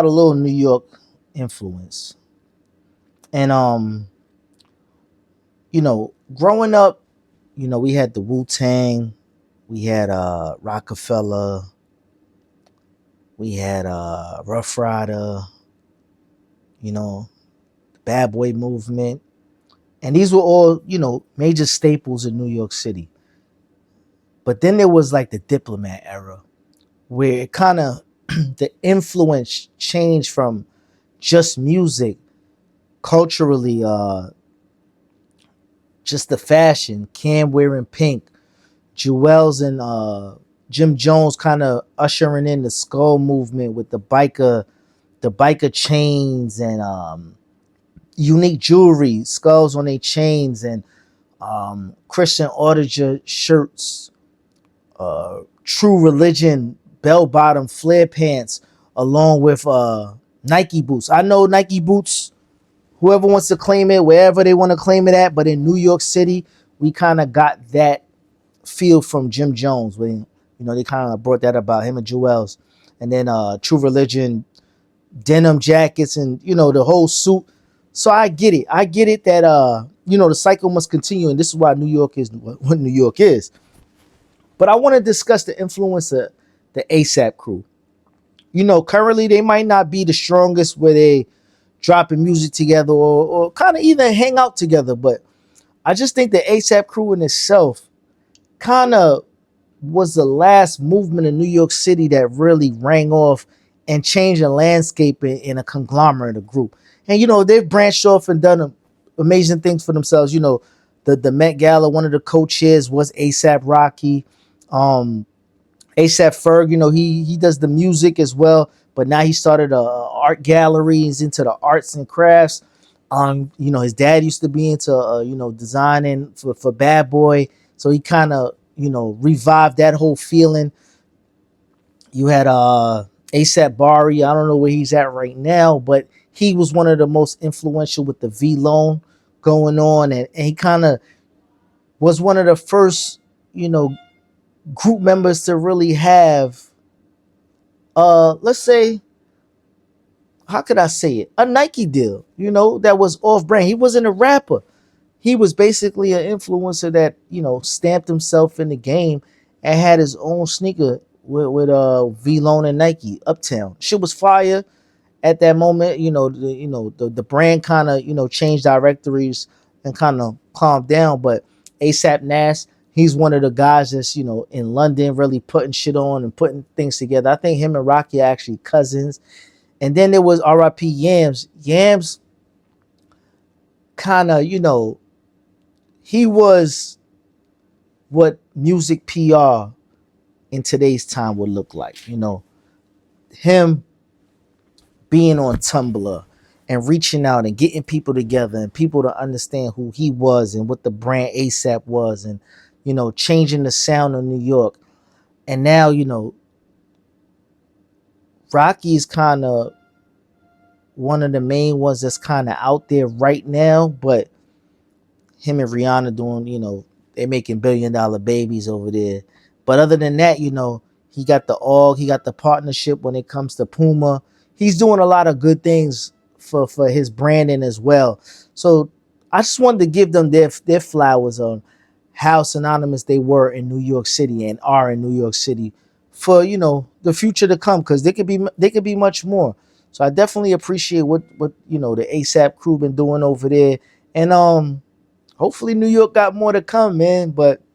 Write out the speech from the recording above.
a little New York influence. And growing up, we had the Wu Tang, we had Rockefeller, we had Rough Rider, the Bad Boy movement. And these were all, major staples in New York City. But then there was like the diplomat era, where it kind of the influence changed from just music culturally, just the fashion, Cam wearing pink, Jewels and Jim Jones kind of ushering in the skull movement with the biker chains and unique jewelry, skulls on their chains and Christian Auditor shirts, True Religion bell bottom flare pants, along with Nike boots. I know Nike boots. Whoever wants to claim it, wherever they want to claim it at, but in New York City, we kind of got that feel from Jim Jones when they kind of brought that about him and Jewels, and then True Religion denim jackets and the whole suit. So I get it. I get it that the cycle must continue, and this is why New York is what New York is. But I want to discuss the influence of the ASAP crew. Currently they might not be the strongest where they dropping music together or kind of even hang out together, but I just think the ASAP crew in itself kind of was the last movement in New York City that really rang off and changed the landscape in a conglomerate of group. And they've branched off and done amazing things for themselves. The Met Gala, one of the co-chairs was ASAP Rocky. ASAP Ferg, he does the music as well, but now he started a art gallery. He's into the arts and crafts. His dad used to be into designing for Bad Boy, so he kind of revived that whole feeling. You had ASAP Bari. I don't know where he's at right now, but he was one of the most influential with the V Loan going on, and he kind of was one of the first group members to really have let's say, how could I say it, a Nike deal, that was off brand. He wasn't a rapper. He was basically an influencer that stamped himself in the game and had his own sneaker with V Lone and Nike Uptown. Shit was fire at that moment. The brand kind of changed directories and kind of calmed down. But ASAP Nast, he's one of the guys that's in London really putting shit on and putting things together. I think him and Rocky are actually cousins. And then there was RIP Yams. Yams kind of he was what music PR in today's time would look like. Him being on Tumblr and reaching out and getting people together and people to understand who he was and what the brand ASAP was, and changing the sound of New York. And now Rocky is kind of one of the main ones that's kind of out there right now, but him and Rihanna doing, they're making $1 billion babies over there. But other than that, he got he got the partnership when it comes to Puma. He's doing a lot of good things for his branding as well. So I just wanted to give them their flowers on how synonymous they were in New York City and are in New York City for the future to come, because they could be much more. So I definitely appreciate what the ASAP crew been doing over there, and hopefully New York got more to come, man. But